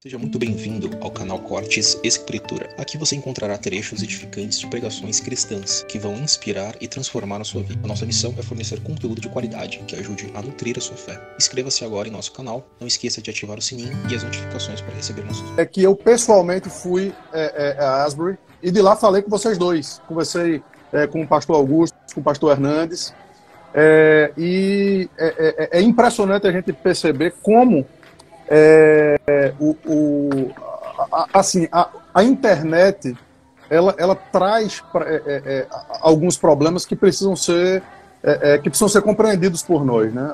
Seja muito bem-vindo ao canal Cortes Escritura. Aqui você encontrará trechos edificantes de pregações cristãs que vão inspirar e transformar a sua vida. A nossa missão é fornecer conteúdo de qualidade que ajude a nutrir a sua fé. Inscreva-se agora em nosso canal, não esqueça de ativar o sininho e as notificações para receber nossos vídeos. É que eu pessoalmente fui a Asbury e de lá falei com vocês dois. Conversei com o pastor Augusto, com o pastor Hernandes. É impressionante a gente perceber como a internet ela traz alguns problemas que precisam ser compreendidos por nós, né?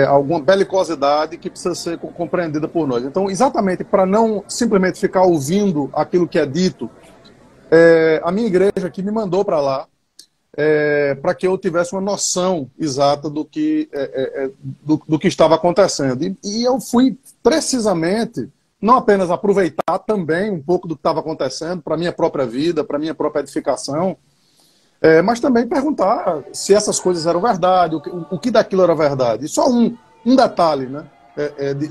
Alguma belicosidade que precisa ser compreendida por nós. Então, exatamente para não simplesmente ficar ouvindo aquilo que é dito, a minha igreja aqui me mandou para lá para que eu tivesse uma noção exata do que estava acontecendo. E eu fui precisamente, não apenas aproveitar também um pouco do que estava acontecendo para a minha própria vida, para a minha própria edificação, mas também perguntar se essas coisas eram verdade, o que daquilo era verdade. E só um detalhe, né,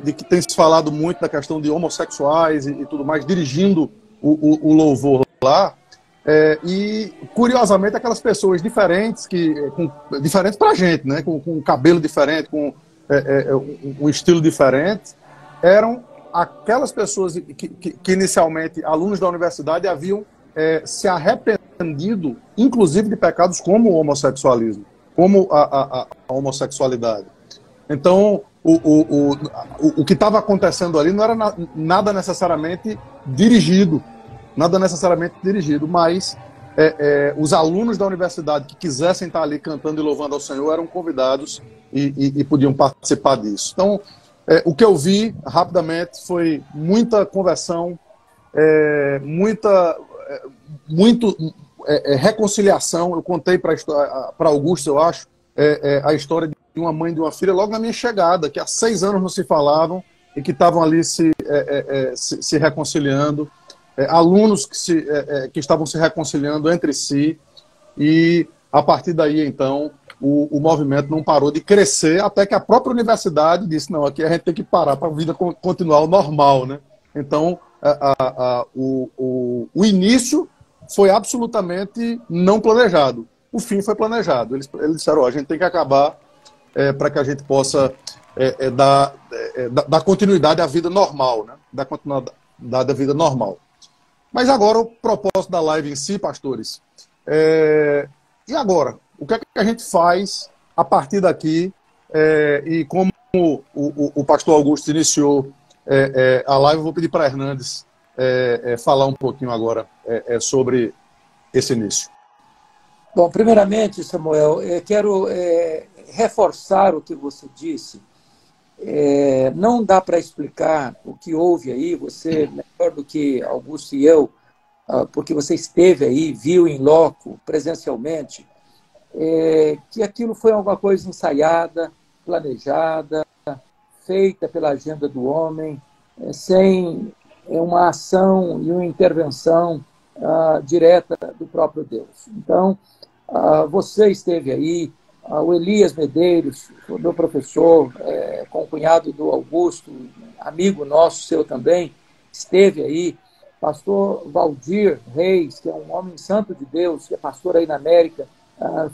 de que tem se falado muito da questão de homossexuais e tudo mais, dirigindo o louvor lá. E, curiosamente, aquelas pessoas diferentes, diferentes pra gente, né? Com um cabelo diferente, com um estilo diferente, eram aquelas pessoas que inicialmente, alunos da universidade, haviam se arrependido, inclusive de pecados como o homossexualismo, como a homossexualidade. Então, o que estava acontecendo ali não era nada necessariamente dirigido, mas os alunos da universidade que quisessem estar ali cantando e louvando ao Senhor eram convidados e podiam participar disso. Então, o que eu vi rapidamente foi muita conversão, reconciliação. Eu contei para Augusto, eu acho, a história de uma mãe e de uma filha logo na minha chegada, que há 6 anos não se falavam e que estavam ali se reconciliando. Alunos que estavam se reconciliando entre si, e a partir daí, então, o movimento não parou de crescer, até que a própria universidade disse, não, aqui a gente tem que parar para a vida continuar o normal, né? Então, o início foi absolutamente não planejado, o fim foi planejado. Eles disseram, a gente tem que acabar para que a gente possa dar continuidade à vida normal, né? Dar continuidade à vida normal. Mas agora o propósito da live em si, pastores, e agora? O que é que a gente faz a partir daqui? E como o pastor Augusto iniciou a live, eu vou pedir para Hernandes falar um pouquinho agora sobre esse início. Bom, primeiramente, Samuel, quero reforçar o que você disse. Não dá para explicar o que houve aí, você melhor do que Augusto e eu, porque você esteve aí, viu em loco, presencialmente, que aquilo foi alguma coisa ensaiada, planejada, feita pela agenda do homem, sem uma ação e uma intervenção direta do próprio Deus. Então, você esteve aí, o Elias Medeiros, o meu professor, concunhado do Augusto, amigo nosso, seu também, esteve aí. Pastor Valdir Reis, que é um homem santo de Deus, que é pastor aí na América,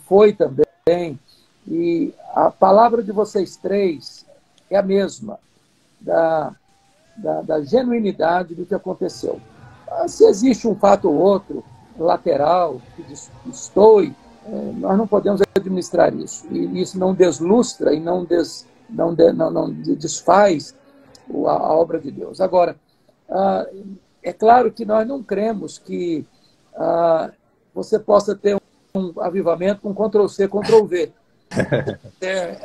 foi também. E a palavra de vocês três é a mesma, da genuinidade do que aconteceu. Se existe um fato ou outro lateral, que destoe, nós não podemos administrar isso. E isso não deslustra e não desfaz a obra de Deus. Agora, é claro que nós não cremos que você possa ter um avivamento com Ctrl+C, Ctrl+V.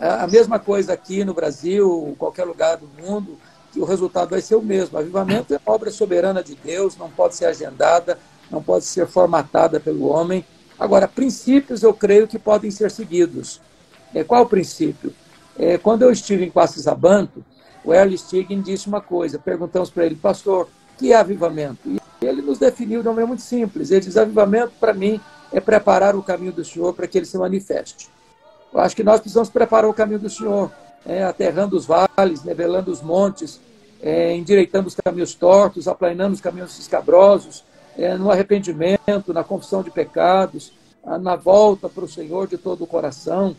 A mesma coisa aqui no Brasil, em qualquer lugar do mundo, que o resultado vai ser o mesmo. O avivamento é obra soberana de Deus, não pode ser agendada, não pode ser formatada pelo homem. Agora, princípios eu creio que podem ser seguidos. Qual o princípio? Quando eu estive em Quacisabanto, o Erle Stiggin disse uma coisa, perguntamos para ele, pastor, o que é avivamento? E ele nos definiu de uma maneira muito simples. Ele diz, avivamento para mim é preparar o caminho do Senhor para que ele se manifeste. Eu acho que nós precisamos preparar o caminho do Senhor, aterrando os vales, nivelando os montes, endireitando os caminhos tortos, aplanando os caminhos escabrosos, no arrependimento, na confissão de pecados, na volta para o Senhor de todo o coração.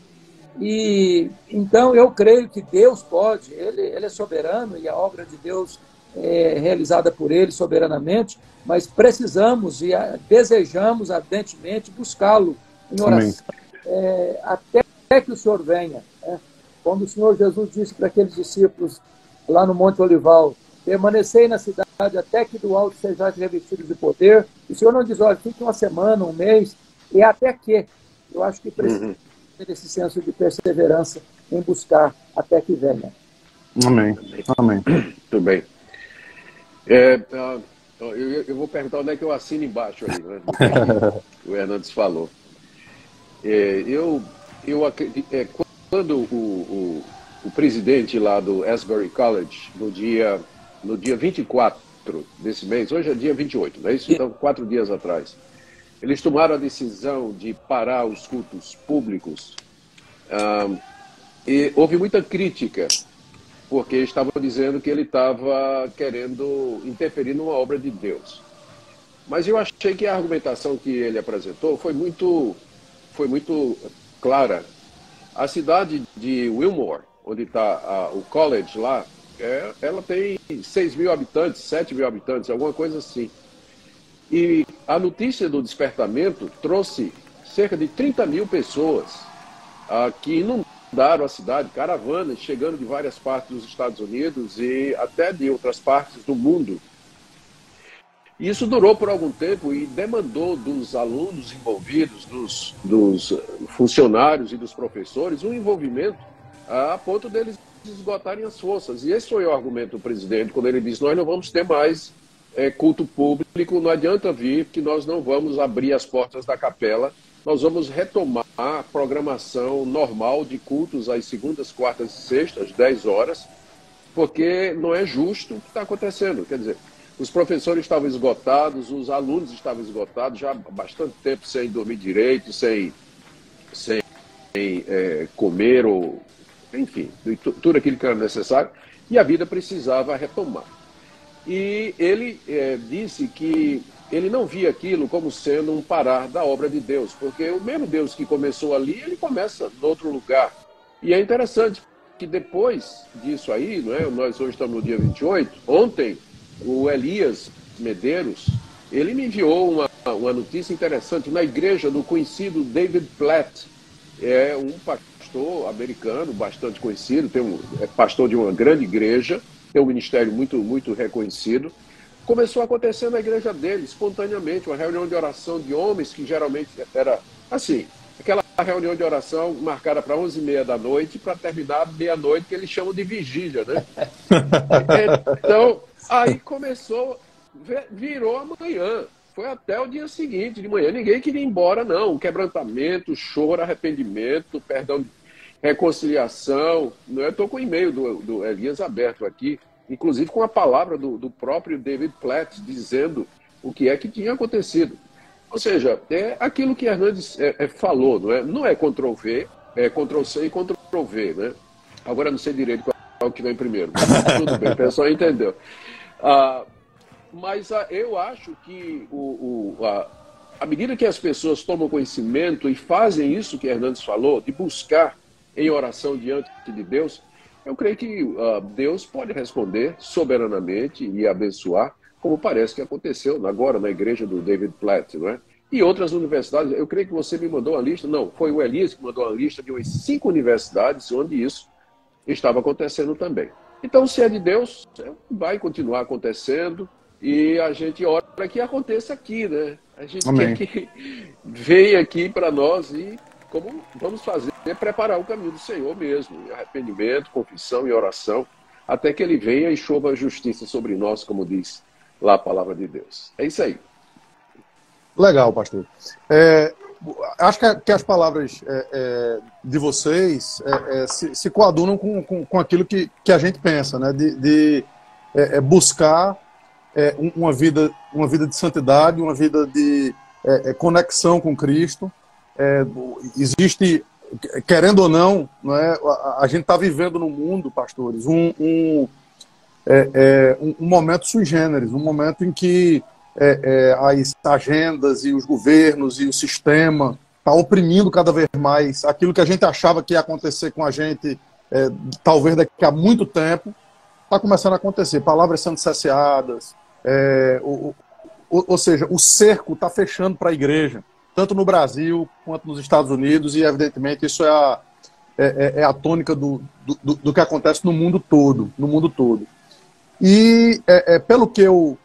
E então eu creio que Deus pode, ele é soberano e a obra de Deus é realizada por Ele soberanamente, mas precisamos e desejamos ardentemente buscá-lo em oração, até que o Senhor venha. Né? Quando o Senhor Jesus disse para aqueles discípulos lá no Monte Olival: permanecei na cidade até que do alto sejais revestidos de poder. O Senhor não diz: olha, fique uma semana, um mês, e até que. Eu acho que precisa ter esse senso de perseverança em buscar até que venha. Amém. Amém. Muito bem. Eu vou perguntar onde é que eu assino embaixo aí, né? O Hernandes falou. Quando o presidente lá do Asbury College, no dia 24 desse mês, hoje é dia 28, não é isso? Então, 4 dias atrás, eles tomaram a decisão de parar os cultos públicos, e houve muita crítica, porque estavam dizendo que ele estava querendo interferir numa obra de Deus. Mas eu achei que a argumentação que ele apresentou foi muito clara. A cidade de Wilmore, onde está o college lá, ela tem 6 mil habitantes, 7 mil habitantes, alguma coisa assim. E a notícia do despertamento trouxe cerca de 30 mil pessoas que inundaram a cidade, caravanas chegando de várias partes dos Estados Unidos e até de outras partes do mundo. E isso durou por algum tempo e demandou dos alunos envolvidos, dos funcionários e dos professores, um envolvimento a ponto deles esgotarem as forças. E esse foi o argumento do presidente, quando ele disse: nós não vamos ter mais culto público, não adianta vir, que nós não vamos abrir as portas da capela, nós vamos retomar a programação normal de cultos às segundas, quartas e sextas, às 10 horas, porque não é justo o que está acontecendo. Quer dizer, os professores estavam esgotados, os alunos estavam esgotados, já há bastante tempo sem dormir direito, sem comer, ou enfim, tudo aquilo que era necessário, e a vida precisava retomar. E ele disse que ele não via aquilo como sendo um parar da obra de Deus, porque o mesmo Deus que começou ali, ele começa em outro lugar. E é interessante que depois disso aí, não é? Nós hoje estamos no dia 28, ontem o Elias Medeiros, ele me enviou uma notícia interessante na igreja do conhecido David Platt. É um pastor americano bastante conhecido, é pastor de uma grande igreja, tem um ministério muito, muito reconhecido. Começou a acontecer na igreja dele, espontaneamente, uma reunião de oração de homens, que geralmente era assim, aquela reunião de oração marcada para 11h30 da noite, para terminar meia-noite, que eles chamam de vigília, né? Então, aí começou, virou amanhã, foi até o dia seguinte, de manhã. Ninguém queria ir embora, não. Quebrantamento, choro, arrependimento, perdão, reconciliação. Eu estou com o e-mail do Elias aberto aqui, inclusive com a palavra do próprio David Platt, dizendo o que é que tinha acontecido. Ou seja, é aquilo que Hernandes falou, não é? Não é Ctrl-V, é Ctrl-C e Ctrl-V, né? Agora não sei direito qual que vem primeiro, mas tudo bem, o pessoal entendeu. Mas eu acho que à medida que as pessoas tomam conhecimento e fazem isso que Hernandes falou, de buscar em oração diante de Deus, eu creio que Deus pode responder soberanamente e abençoar, como parece que aconteceu agora na igreja do David Platt, não é? E outras universidades. Eu creio que você me mandou uma lista, não, foi o Elias que mandou uma lista de umas 5 universidades onde isso estava acontecendo também. Então, se é de Deus, vai continuar acontecendo e a gente ora para que aconteça aqui, né? A gente Amém. quer que venha aqui para nós e como vamos fazer? Preparar o caminho do Senhor mesmo, arrependimento, confissão e oração, até que Ele venha e chova a justiça sobre nós, como diz lá a palavra de Deus. É isso aí. Legal, pastor. Acho que as palavras de vocês se coadunam com aquilo que a gente pensa, né? De buscar uma vida de santidade, uma vida de conexão com Cristo. Existe, querendo ou não, é? A gente está vivendo no mundo, pastores, um momento sui generis, um momento em que as agendas e os governos e o sistema está oprimindo cada vez mais aquilo que a gente achava que ia acontecer com a gente, talvez daqui a muito tempo, está começando a acontecer. Palavras sendo cesseadas, ou seja, o cerco está fechando para a igreja, tanto no Brasil quanto nos Estados Unidos, e evidentemente isso é a tônica do que acontece no mundo todo. E pelo que eu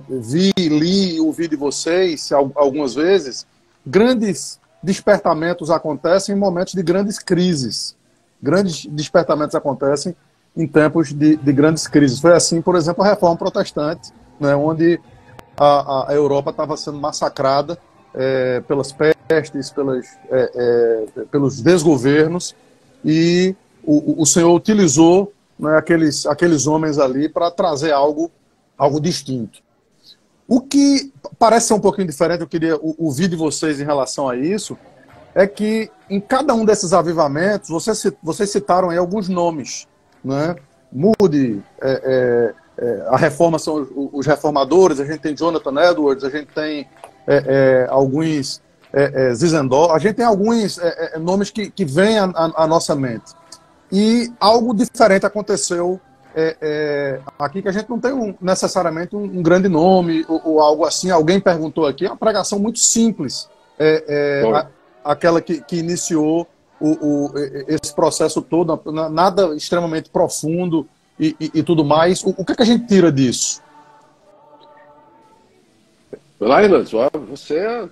vi, li e ouvi de vocês algumas vezes, grandes despertamentos acontecem em momentos de grandes crises. Grandes despertamentos acontecem em tempos de grandes crises. Foi assim, por exemplo, a Reforma Protestante, né, onde a Europa estava sendo massacrada pelas pestes, pelos desgovernos, e o Senhor utilizou, né, aqueles homens ali para trazer algo distinto. O que parece ser um pouquinho diferente, eu queria ouvir de vocês em relação a isso, é que em cada um desses avivamentos, vocês citaram aí alguns nomes, né? Moody, a Reforma são os reformadores, a gente tem Jonathan Edwards, a gente tem alguns Zinzendorf, a gente tem alguns nomes que vêm à nossa mente. E algo diferente aconteceu aqui, que a gente não tem necessariamente um grande nome ou algo assim. Alguém perguntou aqui, é uma pregação muito simples, aquela que iniciou esse processo todo, nada extremamente profundo e tudo mais. O que a gente tira disso? Laila, você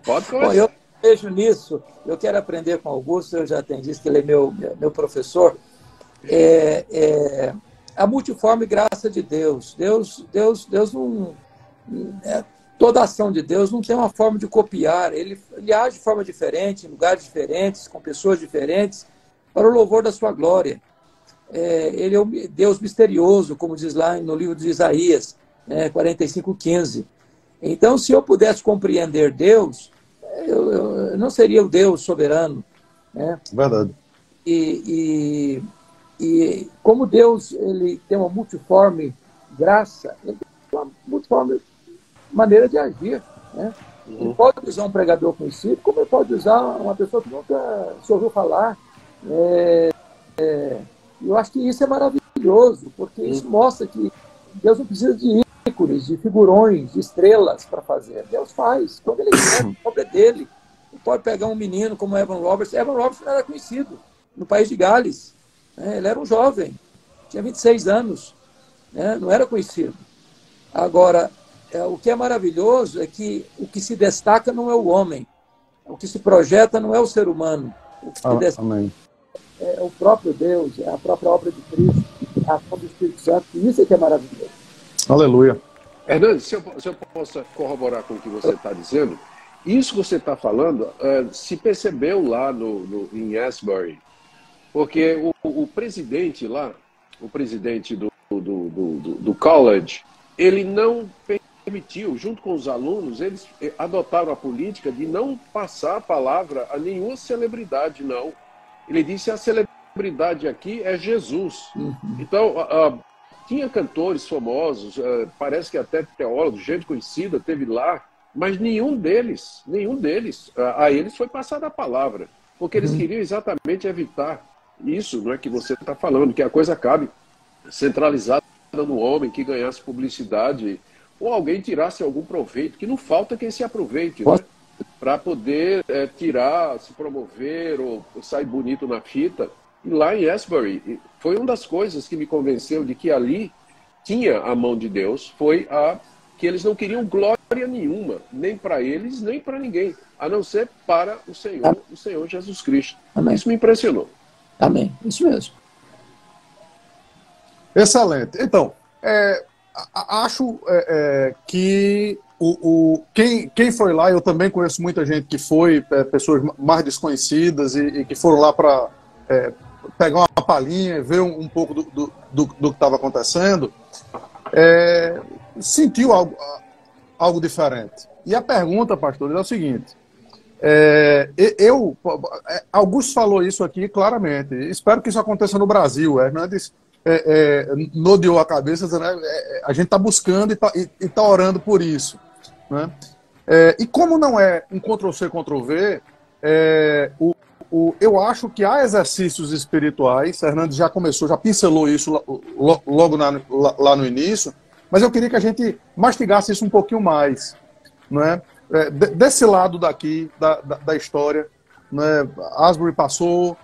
pode começar. Bom, eu vejo nisso, eu quero aprender com Augusto, eu já tenho dito que ele é meu professor. A multiforme graça de Deus. Deus não... toda ação de Deus não tem uma forma de copiar. Ele age de forma diferente, em lugares diferentes, com pessoas diferentes, para o louvor da sua glória. Ele é um Deus misterioso, como diz lá no livro de Isaías, 45:15. Então, se eu pudesse compreender Deus, eu não seria o Deus soberano. Né? Verdade. E como Deus ele tem uma multiforme graça, ele tem uma multiforme maneira de agir. Né? Ele pode usar um pregador conhecido, como ele pode usar uma pessoa que nunca se ouviu falar. Eu acho que isso é maravilhoso, porque isso mostra que Deus não precisa de ícones, de figurões, de estrelas para fazer. Deus faz. Quando ele quer, a obra é dele. Ele pode pegar um menino como Evan Roberts. Evan Roberts não era conhecido no país de Gales. Ele era um jovem, tinha 26 anos, não era conhecido. Agora, o que é maravilhoso é que o que se destaca não é o homem, o que se projeta não é o ser humano, o que se destaca é o próprio Deus, é a própria obra de Cristo, a ação do Espírito Santo, e isso é que é maravilhoso. Aleluia. Hernandes, se eu posso corroborar com o que você está dizendo, isso que você está falando se percebeu lá em Asbury. Porque o presidente lá, o presidente do college, ele não permitiu, junto com os alunos, eles adotaram a política de não passar a palavra a nenhuma celebridade, não. Ele disse a celebridade aqui é Jesus. Então, tinha cantores famosos, parece que até teólogos, gente conhecida teve lá, mas nenhum deles, a eles foi passada a palavra, porque eles queriam exatamente evitar isso, não é que você está falando, que a coisa acabe centralizada no homem, que ganhasse publicidade, ou alguém tirasse algum proveito, que não falta quem se aproveite, né? Para poder tirar, se promover, ou sair bonito na fita. E lá em Asbury, foi uma das coisas que me convenceu de que ali tinha a mão de Deus, foi que eles não queriam glória nenhuma, nem para eles, nem para ninguém, a não ser para o Senhor Jesus Cristo. Amém. Isso me impressionou. Amém, isso mesmo. Excelente. Então, acho que quem foi lá, eu também conheço muita gente que foi, pessoas mais desconhecidas e que foram lá para pegar uma palhinha, ver um pouco do que estava acontecendo, sentiu algo diferente. E a pergunta, pastor, é o seguinte: Augusto falou isso aqui claramente. Espero que isso aconteça no Brasil. Hernandes nodeou a cabeça, dizendo, a gente está buscando e tá orando por isso. Né? E como não é um Ctrl-C, Ctrl-V, eu acho que há exercícios espirituais, Hernandes já começou, já pincelou isso logo lá no início, mas eu queria que a gente mastigasse isso um pouquinho mais. Né? Desse lado daqui, da história, né? Asbury passou,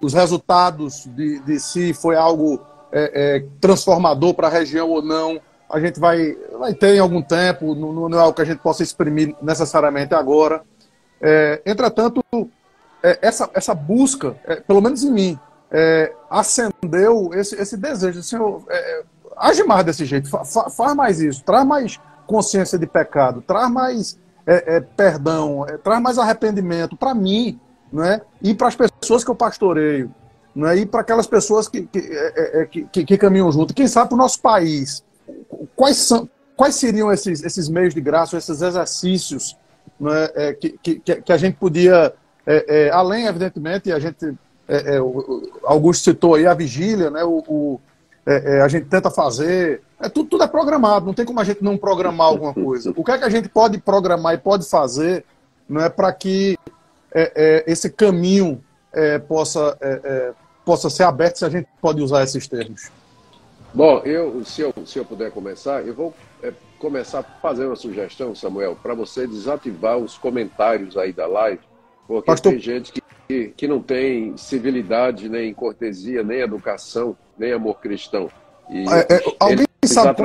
os resultados de se foi algo transformador para a região ou não, a gente vai ter em algum tempo, não é algo que a gente possa exprimir necessariamente agora. Entretanto, essa busca, pelo menos em mim, acendeu esse desejo. Senhor, age mais desse jeito, faz mais isso, traz mais consciência de pecado, traz mais perdão, traz mais arrependimento para mim, não é? E para as pessoas que eu pastoreio, não é? E para aquelas pessoas que caminham junto. Quem sabe para o nosso país, quais seriam esses meios de graça, esses exercícios, não é? Que a gente podia, além, evidentemente, a gente, Augusto citou aí a vigília, né? A gente tenta fazer, tudo é programado, não tem como a gente não programar alguma coisa. O que é que a gente pode programar e pode fazer, não é, para que esse caminho possa ser aberto, se a gente pode usar esses termos? Bom, se eu puder começar, eu vou começar fazendo uma sugestão, Samuel, para você desativar os comentários aí da live, porque Pastor... tem gente que não tem civilidade, nem cortesia, nem educação, nem amor cristão. E alguém sabe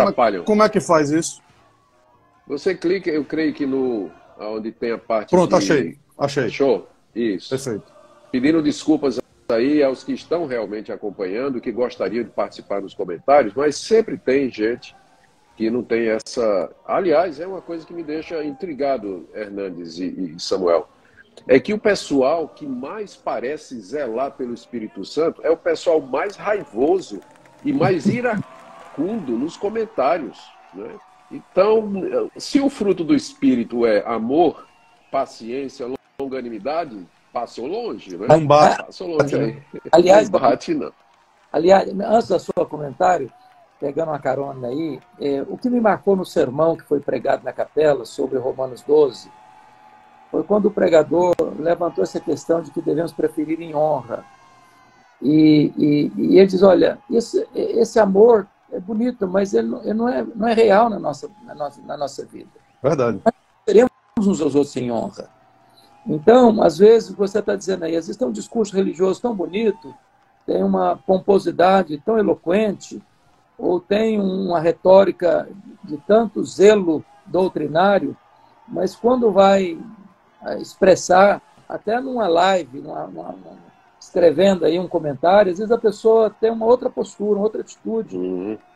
como é que faz isso? Você clica, eu creio que onde tem a parte. Pronto, achei. Show. Isso. Perfeito. Pedindo desculpas aí aos que estão realmente acompanhando, que gostariam de participar nos comentários, mas sempre tem gente que não tem essa... Aliás, é uma coisa que me deixa intrigado, Hernandes e Samuel. É que o pessoal que mais parece zelar pelo Espírito Santo é o pessoal mais raivoso e mais iracundo nos comentários. Né? Então, se o fruto do Espírito é amor, paciência, longanimidade, passou longe, né? Não bate. Passou longe aí. Aliás, não bate, não. Aliás, antes do seu comentário, pegando uma carona aí, o que me marcou no sermão que foi pregado na capela sobre Romanos 12 foi quando o pregador levantou essa questão de que devemos preferir em honra. E ele diz, olha, esse amor é bonito, mas ele não é real na nossa vida. Verdade. Nós teremos uns aos outros em honra. Então, às vezes, você está dizendo aí, às vezes tem um discurso religioso tão bonito, tem uma pomposidade tão eloquente, ou tem uma retórica de tanto zelo doutrinário, mas quando vai expressar, até numa live, escrevendo aí um comentário, às vezes a pessoa tem uma outra postura, uma outra atitude.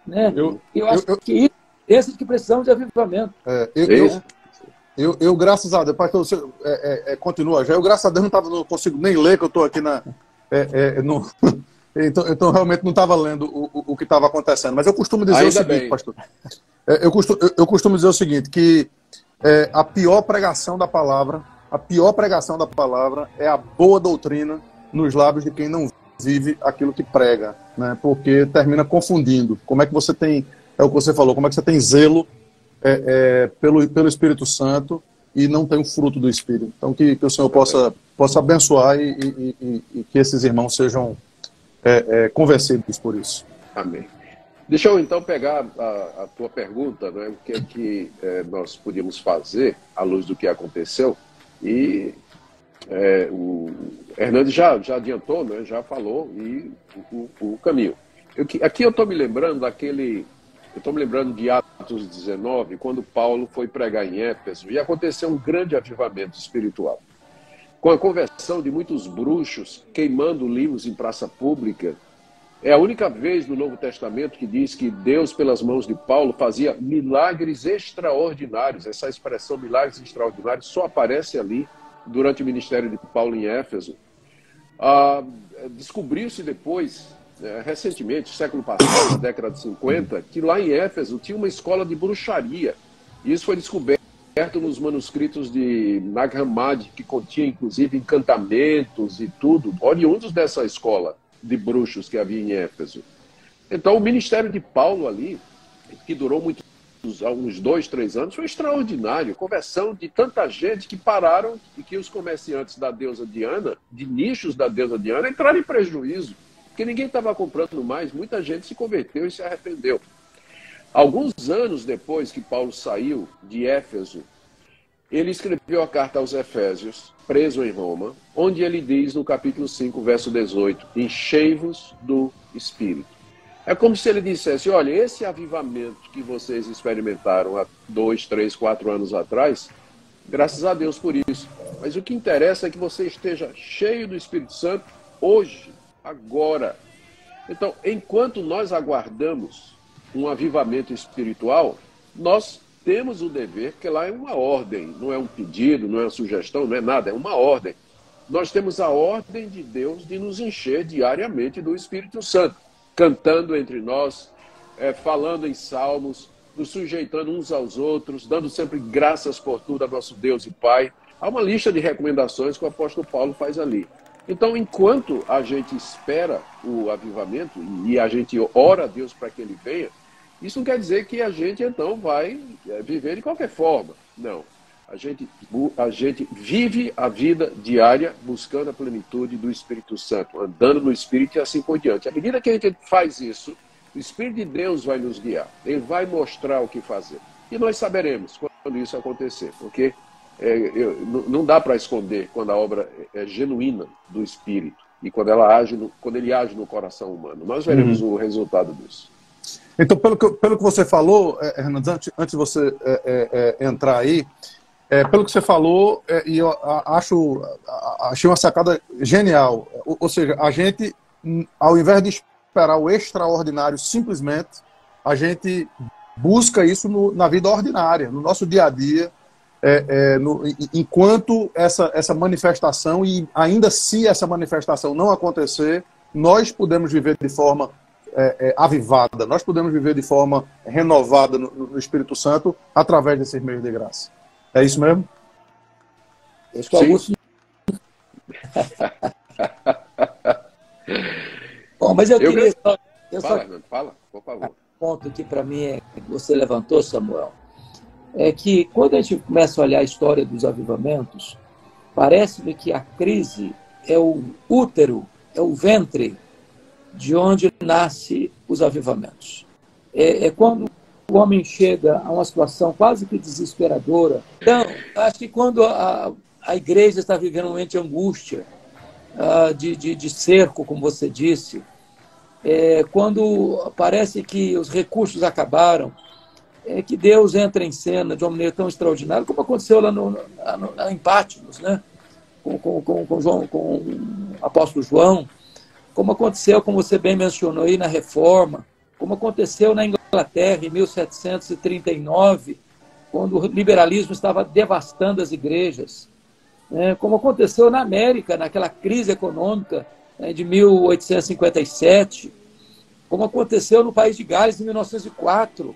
Né? Eu acho que isso é esse que precisamos de avivamento. Eu, graças a Deus, pastor, você continua já. Eu, graças a Deus, não consigo nem ler, que eu estou aqui então, realmente não estava lendo o que estava acontecendo. Mas eu costumo dizer o seguinte, pastor. Eu costumo dizer o seguinte, que a pior pregação da palavra é a boa doutrina nos lábios de quem não vive aquilo que prega, né? Porque termina confundindo. Como é que você tem, o que você falou, como é que você tem zelo pelo Espírito Santo e não tem o fruto do Espírito. Então que o Senhor possa abençoar e que esses irmãos sejam convencidos por isso. Amém. Deixa eu então pegar a tua pergunta, né? O que é que nós podíamos fazer à luz do que aconteceu, e o Hernandes já adiantou, né? Já falou, e o caminho. Aqui eu estou me lembrando de Atos 19, quando Paulo foi pregar em Éfeso, e aconteceu um grande avivamento espiritual. Com a conversão de muitos bruxos, queimando livros em praça pública. É a única vez no Novo Testamento que diz que Deus, pelas mãos de Paulo, fazia milagres extraordinários. Essa expressão, milagres extraordinários, só aparece ali durante o ministério de Paulo em Éfeso. Descobriu-se depois, recentemente, século passado, na década de 50, que lá em Éfeso tinha uma escola de bruxaria. E isso foi descoberto nos manuscritos de Nag Hammadi, que continha inclusive encantamentos e tudo, oriundos dessa escola. de bruxos que havia em Éfeso. Então, o ministério de Paulo ali, que durou uns 2, 3 anos, foi extraordinário. Conversão de tanta gente que pararam e que os comerciantes da deusa Diana, de nichos da deusa Diana, entraram em prejuízo, porque ninguém estava comprando mais. Muita gente se converteu e se arrependeu. Alguns anos depois que Paulo saiu de Éfeso, ele escreveu a carta aos Efésios, preso em Roma, onde ele diz no capítulo 5, verso 18, enchei-vos do Espírito. É como se ele dissesse, olha, esse avivamento que vocês experimentaram há 2, 3, 4 anos atrás, graças a Deus por isso. Mas o que interessa é que você esteja cheio do Espírito Santo hoje, agora. Então, enquanto nós aguardamos um avivamento espiritual, nós temos o dever, porque lá é uma ordem, não é um pedido, não é uma sugestão, não é nada, é uma ordem. Nós temos a ordem de Deus de nos encher diariamente do Espírito Santo, cantando entre nós, falando em salmos, nos sujeitando uns aos outros, dando sempre graças por tudo a nosso Deus e Pai. Há uma lista de recomendações que o apóstolo Paulo faz ali. Então, enquanto a gente espera o avivamento e a gente ora a Deus para que ele venha, isso não quer dizer que a gente, então, vai viver de qualquer forma. Não. A gente vive a vida diária buscando a plenitude do Espírito Santo, andando no Espírito e assim por diante. À medida que a gente faz isso, o Espírito de Deus vai nos guiar. Ele vai mostrar o que fazer. E nós saberemos quando isso acontecer, porque não dá para esconder quando a obra é genuína do Espírito e quando ele age no coração humano. Nós veremos o resultado disso. Então, pelo que você falou, Hernandes, antes de você entrar aí, pelo que você falou, e eu achei uma sacada genial. Ou seja, a gente, ao invés de esperar o extraordinário simplesmente, a gente busca isso na vida ordinária, no nosso dia a dia, enquanto essa manifestação, e ainda se essa manifestação não acontecer, nós podemos viver de forma avivada, nós podemos viver de forma renovada no Espírito Santo através desses meios de graça. É isso mesmo? Esse é o Augusto. Bom, mas eu queria... Fala, por favor. Um ponto que para mim que você levantou, Samuel, é que quando a gente começa a olhar a história dos avivamentos, parece-me que a crise é o útero, é o ventre de onde nasce os avivamentos. É quando o homem chega a uma situação quase que desesperadora. Então, acho que quando a igreja está vivendo um momento de angústia, de cerco, como você disse, quando parece que os recursos acabaram, que Deus entra em cena de uma maneira tão extraordinária, como aconteceu lá em Patmos, né? com o apóstolo João, como aconteceu, como você bem mencionou aí, na Reforma, como aconteceu na Inglaterra em 1739, quando o liberalismo estava devastando as igrejas, como aconteceu na América, naquela crise econômica de 1857, como aconteceu no país de Gales em 1904,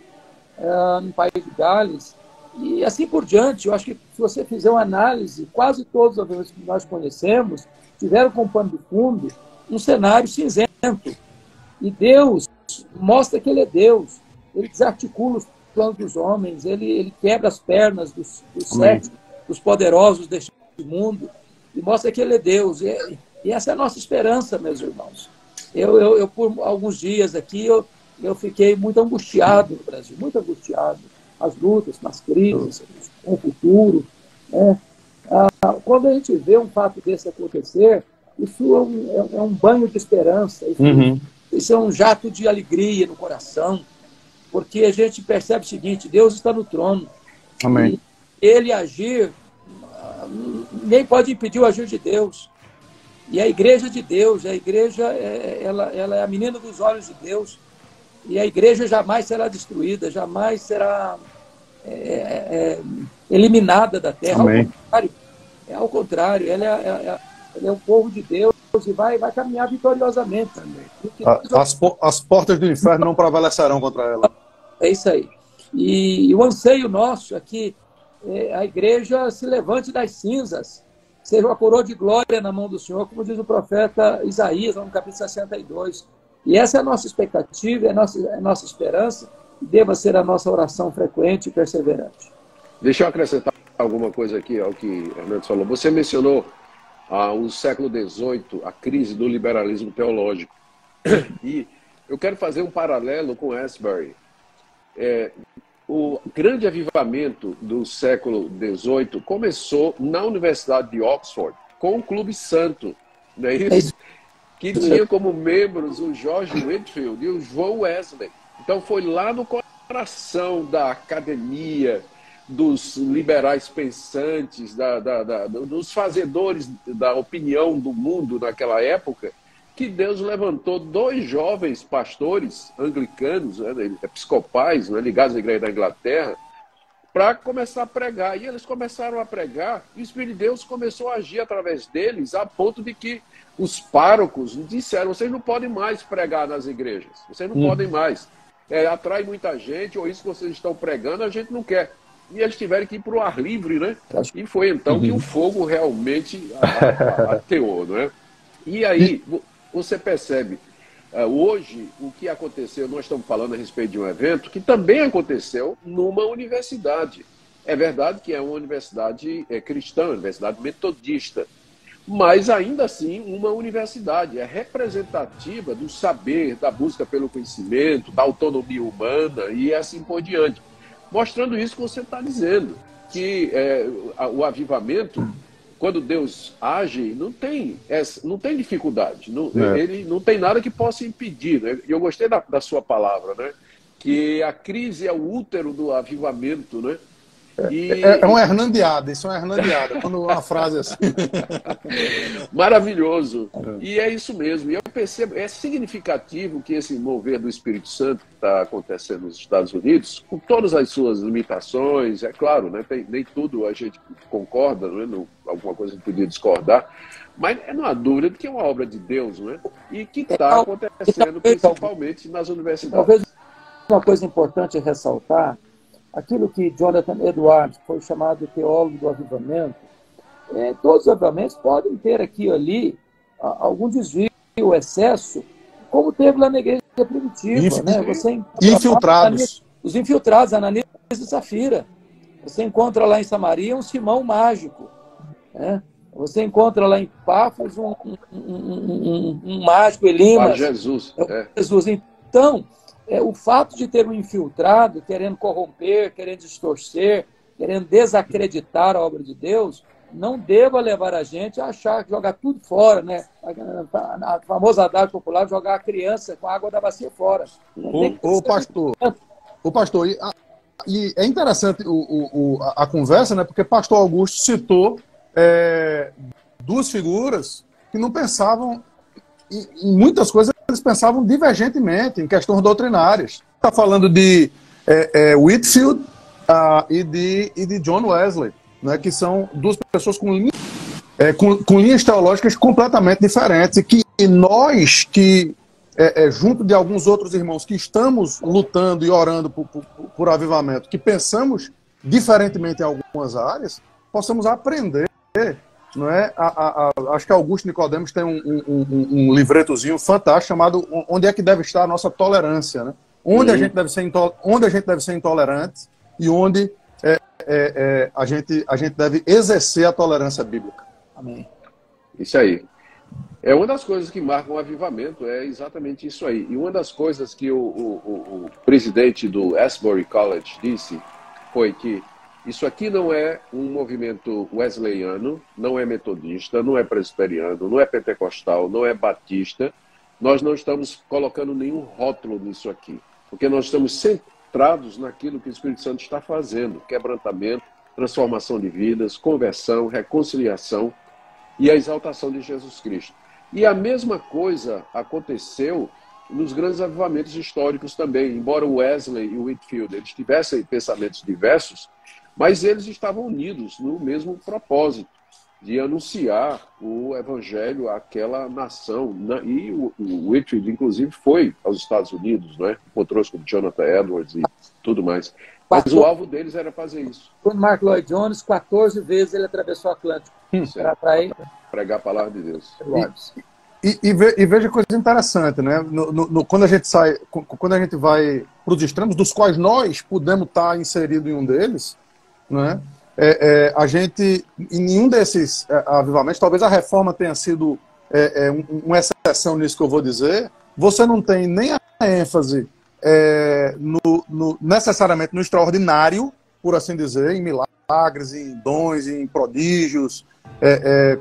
no país de Gales, e assim por diante. Eu acho que se você fizer uma análise, quase todos os aviamentos que nós conhecemos tiveram como pano de fundo um cenário cinzento. E Deus mostra que Ele é Deus. Ele desarticula os planos dos homens, ele quebra as pernas dos sete, dos poderosos deste mundo, e mostra que Ele é Deus. E essa é a nossa esperança, meus irmãos. Eu por alguns dias aqui, eu fiquei muito angustiado no Brasil, muito angustiado. As lutas, nas crises, com o futuro. Quando a gente vê um fato desse acontecer, isso é um banho de esperança. Isso é um jato de alegria no coração, porque a gente percebe o seguinte: Deus está no trono. Amém. E Ele agir, nem pode impedir o agir de Deus. E a igreja de Deus, a igreja ela é a menina dos olhos de Deus. E a igreja jamais será destruída, jamais será eliminada da terra. Amém. Ao contrário, ela é o povo de Deus e vai caminhar vitoriosamente também. As portas do inferno não prevalecerão contra ela. É isso aí. E o anseio nosso é que a igreja se levante das cinzas, seja uma coroa de glória na mão do Senhor, como diz o profeta Isaías, no capítulo 62. E essa é a nossa expectativa, é a nossa esperança, e deva ser a nossa oração frequente e perseverante. Deixa eu acrescentar alguma coisa aqui ao que Hernandes falou. Você mencionou o século XVIII, a crise do liberalismo teológico. E eu quero fazer um paralelo com Asbury. O grande avivamento do século XVIII começou na Universidade de Oxford, com o Clube Santo, não é isso? Que tinha como membros o George Whitefield e o João Wesley. Então foi lá no coração da academia, dos liberais pensantes, dos fazedores da opinião do mundo naquela época, que Deus levantou dois jovens pastores anglicanos, episcopais, ligados à Igreja da Inglaterra, para começar a pregar. E eles começaram a pregar, e o Espírito de Deus começou a agir através deles, a ponto de que os párocos disseram: vocês não podem mais pregar nas igrejas, vocês não podem mais. Atrai muita gente, ou isso que vocês estão pregando, a gente não quer. E eles tiveram que ir para o ar livre, né? E foi então que o fogo realmente ateou, não é? E aí, você percebe, hoje, o que aconteceu, nós estamos falando a respeito de um evento que também aconteceu numa universidade. É verdade que é uma universidade cristã, uma universidade metodista, mas ainda assim uma universidade, é representativa do saber, da busca pelo conhecimento, da autonomia humana e assim por diante. Mostrando isso que você está dizendo, que o avivamento, quando Deus age, não tem dificuldade, ele não tem nada que possa impedir. Né? E eu gostei da sua palavra, né? Que a crise é o útero do avivamento, né? É uma hernandeada, isso é uma hernandeada, quando uma frase assim. Maravilhoso. E é isso mesmo. E eu percebo, é significativo que esse mover do Espírito Santo que está acontecendo nos Estados Unidos, com todas as suas limitações, é claro, né? Nem tudo a gente concorda, né? Alguma coisa a gente podia discordar, mas não há dúvida de que é uma obra de Deus, né? E que está acontecendo principalmente nas universidades. Talvez uma coisa importante ressaltar, aquilo que Jonathan Edwards foi chamado de teólogo do avivamento, todos os avivamentos podem ter aqui e ali algum desvio, excesso, como teve lá na igreja primitiva. Né? Você infiltrados. Os infiltrados, Ananias e Safira. Você encontra lá em Samaria um Simão mágico. Né? Você encontra lá em Pafos um mágico, Elimas. Jesus. Jesus. Então, o fato de ter um infiltrado querendo corromper, querendo distorcer, querendo desacreditar a obra de Deus, não deva levar a gente a achar que jogar tudo fora, né? A famosa adagem popular, jogar a criança com a água da bacia fora. O pastor, e é interessante a conversa, né? Porque pastor Augusto citou duas figuras que não pensavam em muitas coisas, eles pensavam divergentemente em questões doutrinárias. Está falando de Whitefield e de John Wesley, né, que são duas pessoas com linhas teológicas completamente diferentes, e que nós, junto de alguns outros irmãos que estamos lutando e orando por avivamento, que pensamos diferentemente em algumas áreas, possamos aprender. Não é? Acho que Augusto Nicodemos tem um livretozinho fantástico chamado Onde é que deve estar a nossa tolerância, né? Onde a gente deve ser intolerante e onde a gente deve exercer a tolerância bíblica. Amém. Isso aí. É uma das coisas que marcam o avivamento, é exatamente isso aí. E uma das coisas que o presidente do Asbury College disse foi que isso aqui não é um movimento wesleyano, não é metodista, não é presbiteriano, não é pentecostal, não é batista. Nós não estamos colocando nenhum rótulo nisso aqui, porque nós estamos centrados naquilo que o Espírito Santo está fazendo: quebrantamento, transformação de vidas, conversão, reconciliação e a exaltação de Jesus Cristo. E a mesma coisa aconteceu nos grandes avivamentos históricos também. Embora o Wesley e o Whitefield eles tivessem pensamentos diversos, mas eles estavam unidos no mesmo propósito. de anunciar o evangelho àquela nação. E o Whitfield, inclusive, foi aos Estados Unidos, né? Encontrou-se com Jonathan Edwards e tudo mais. Mas o alvo deles era fazer isso. Quando Mark Lloyd Jones, 14 vezes ele atravessou o Atlântico para pregar a palavra de Deus. E veja coisa interessante, né? Quando a gente sai, quando a gente vai para os extremos, dos quais nós podemos estar inserido em um deles, né? A gente, em nenhum desses avivamentos, talvez a reforma tenha sido uma exceção nisso que eu vou dizer, você não tem nem a ênfase necessariamente no extraordinário, por assim dizer, em milagres, em dons, em prodígios,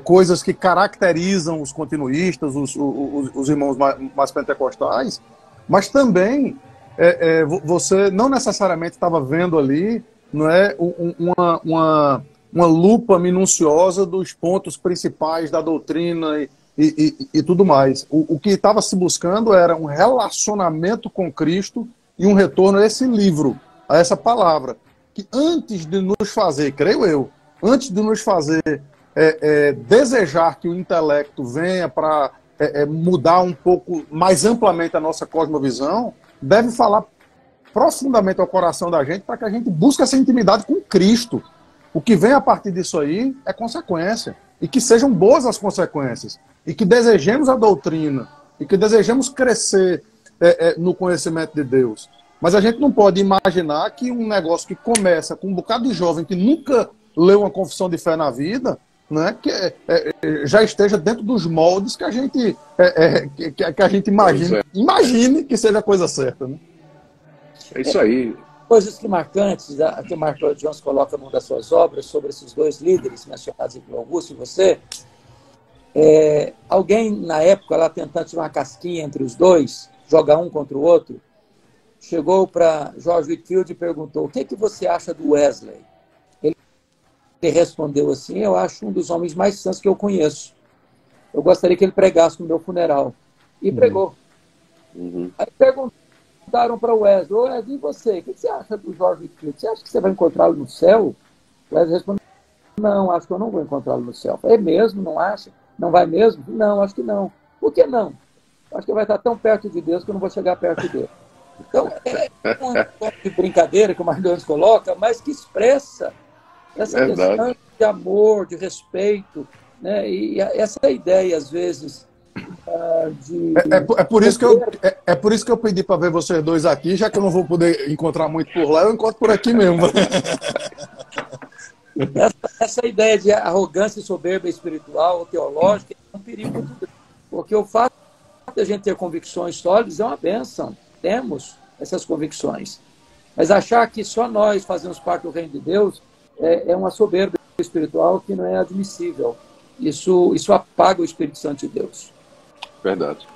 coisas que caracterizam os continuistas, os irmãos mais pentecostais, mas também você não necessariamente estava vendo ali, não é, uma lupa minuciosa dos pontos principais da doutrina e tudo mais. O que estava se buscando era um relacionamento com Cristo e um retorno a esse livro, a essa palavra, que antes de nos fazer, creio eu, antes de nos fazer desejar que o intelecto venha para mudar um pouco mais amplamente a nossa cosmovisão, deve falar profundamente ao coração da gente para que a gente busque essa intimidade com Cristo. O que vem a partir disso aí é consequência. E que sejam boas as consequências. E que desejemos a doutrina. E que desejemos crescer no conhecimento de Deus. Mas a gente não pode imaginar que um negócio que começa com um bocado de jovem que nunca leu uma confissão de fé na vida, né, que já esteja dentro dos moldes que a gente, que a gente imagine que seja a coisa certa. Né? É isso aí. Coisas que marcantes, que o Mark Lloyd Jones coloca numa das suas obras sobre esses dois líderes mencionados aqui, Augusto e você. Alguém, na época, lá tentando tirar uma casquinha entre os dois, jogar um contra o outro, chegou para George Whitefield e perguntou: o que você acha do Wesley? Ele respondeu assim: eu acho um dos homens mais santos que eu conheço. Eu gostaria que ele pregasse no meu funeral. E pregou. Aí perguntaram para o Wesley: e você? O que você acha do George Whitefield? Você acha que você vai encontrá-lo no céu? O Wesley respondeu: não, acho que eu não vou encontrá-lo no céu. É mesmo? Não acha? Não vai mesmo? Não, acho que não. Por que não? Acho que vai estar tão perto de Deus que eu não vou chegar perto dele. Então, um tom de brincadeira que o Mark Jones coloca, mas que expressa essa questão de amor, de respeito, né? E essa ideia, às vezes, de... É por isso que eu pedi para ver vocês dois aqui, já que eu não vou poder encontrar muito por lá, eu encontro por aqui mesmo. Essa ideia de arrogância e soberba espiritual ou teológica é um perigo muito grande, porque o fato de a gente ter convicções sólidas é uma bênção. Temos essas convicções. Mas achar que só nós fazemos parte do reino de Deus é uma soberba espiritual que não é admissível. Isso apaga o Espírito Santo de Deus. Verdade.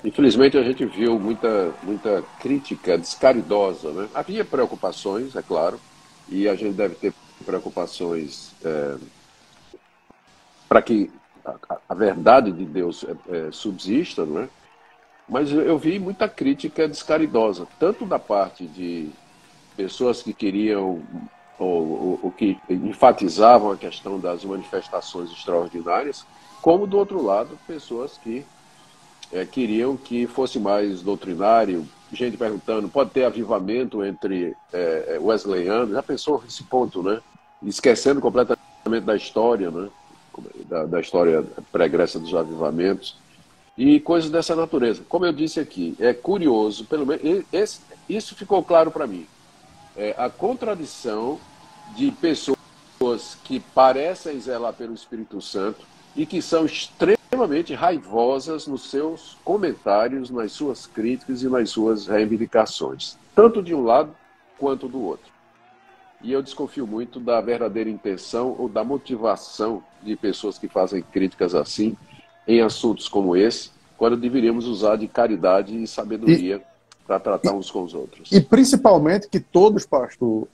Infelizmente, a gente viu muita crítica descaridosa, né? Havia preocupações, é claro, e a gente deve ter preocupações para que a verdade de Deus subsista, não é? Mas eu vi muita crítica descaridosa, tanto da parte de pessoas que queriam ou que enfatizavam a questão das manifestações extraordinárias, como do outro lado, pessoas que queriam que fosse mais doutrinário, gente perguntando, pode ter avivamento entre wesleyanos, já pensou nesse ponto, né? Esquecendo completamente da história, né? Da história pregressa dos avivamentos. E coisas dessa natureza. Como eu disse aqui, é curioso, pelo menos isso ficou claro para mim. A contradição de pessoas que parecem zelar pelo Espírito Santo e que são extremamente raivosas nos seus comentários, nas suas críticas e nas suas reivindicações, tanto de um lado quanto do outro. E eu desconfio muito da verdadeira intenção ou da motivação de pessoas que fazem críticas assim, em assuntos como esse, quando deveríamos usar de caridade e sabedoria para tratar uns com os outros. E principalmente que todos, pastor,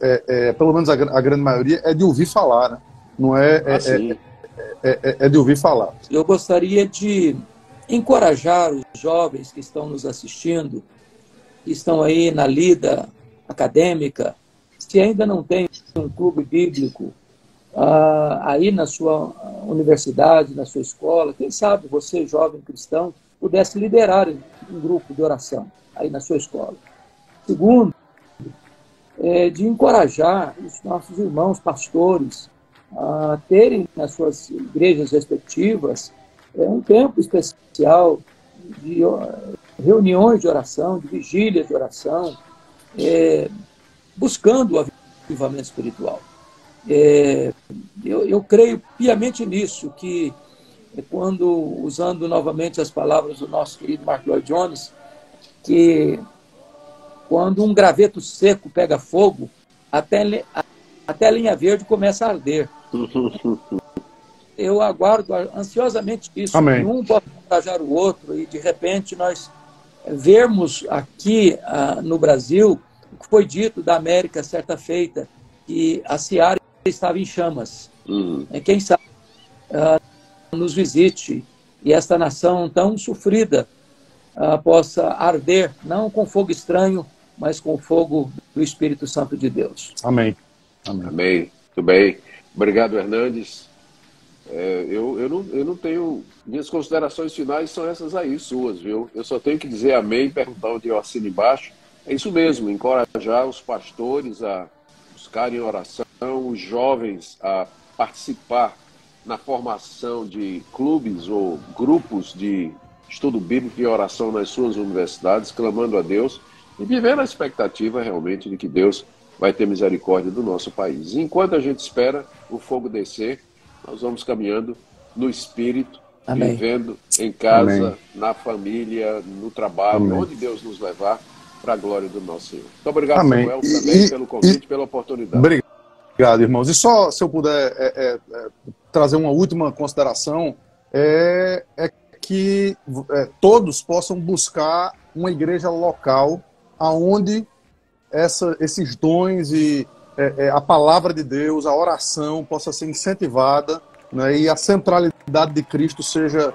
pelo menos a grande maioria, é de ouvir falar, né? Não é de ouvir falar. Eu gostaria de encorajar os jovens que estão nos assistindo, que estão aí na lida acadêmica, se ainda não tem um clube bíblico aí na sua universidade, na sua escola, quem sabe você, jovem cristão, pudesse liderar um grupo de oração aí na sua escola. Segundo, de encorajar os nossos irmãos pastores a terem nas suas igrejas respectivas um tempo especial de reuniões de oração, de vigílias de oração, buscando o avivamento espiritual. Eu creio piamente nisso, que quando, usando novamente as palavras do nosso querido Mark Lloyd Jones, que quando um graveto seco pega fogo, até a linha verde começa a arder. Eu aguardo ansiosamente isso, Amém. que um possa encorajar o outro e, de repente, nós vermos aqui no Brasil o que foi dito da América certa feita, que a seara estava em chamas. Quem sabe nos visite e esta nação tão sofrida possa arder, não com fogo estranho, mas com o fogo do Espírito Santo de Deus. Amém. Amém. Muito bem. Obrigado, Hernandes. Eu não tenho... Minhas considerações finais são essas aí, suas, viu? Eu só tenho que dizer amém, perguntar onde eu assino embaixo. É isso mesmo, encorajar os pastores a buscarem oração, os jovens a participar na formação de clubes ou grupos de estudo bíblico e oração nas suas universidades, clamando a Deus e vivendo a expectativa realmente de que Deus vai ter misericórdia do nosso país. E enquanto a gente espera o fogo descer, nós vamos caminhando no Espírito, Amém. Vivendo em casa, Amém. na família, no trabalho, Amém. onde Deus nos levar, para a glória do nosso Senhor. Muito obrigado, Amém. Samuel, também pelo convite, pela oportunidade. Obrigado, irmãos. E só, se eu puder trazer uma última consideração, é que todos possam buscar uma igreja local aonde esses dons e a palavra de Deus, a oração possa ser incentivada, né, e a centralidade de Cristo seja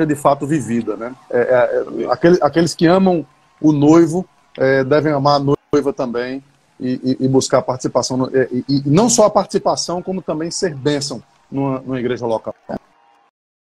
de fato vivida, né? Aqueles que amam o noivo devem amar a noiva também e buscar a participação, e não só a participação, como também ser bênção numa igreja local.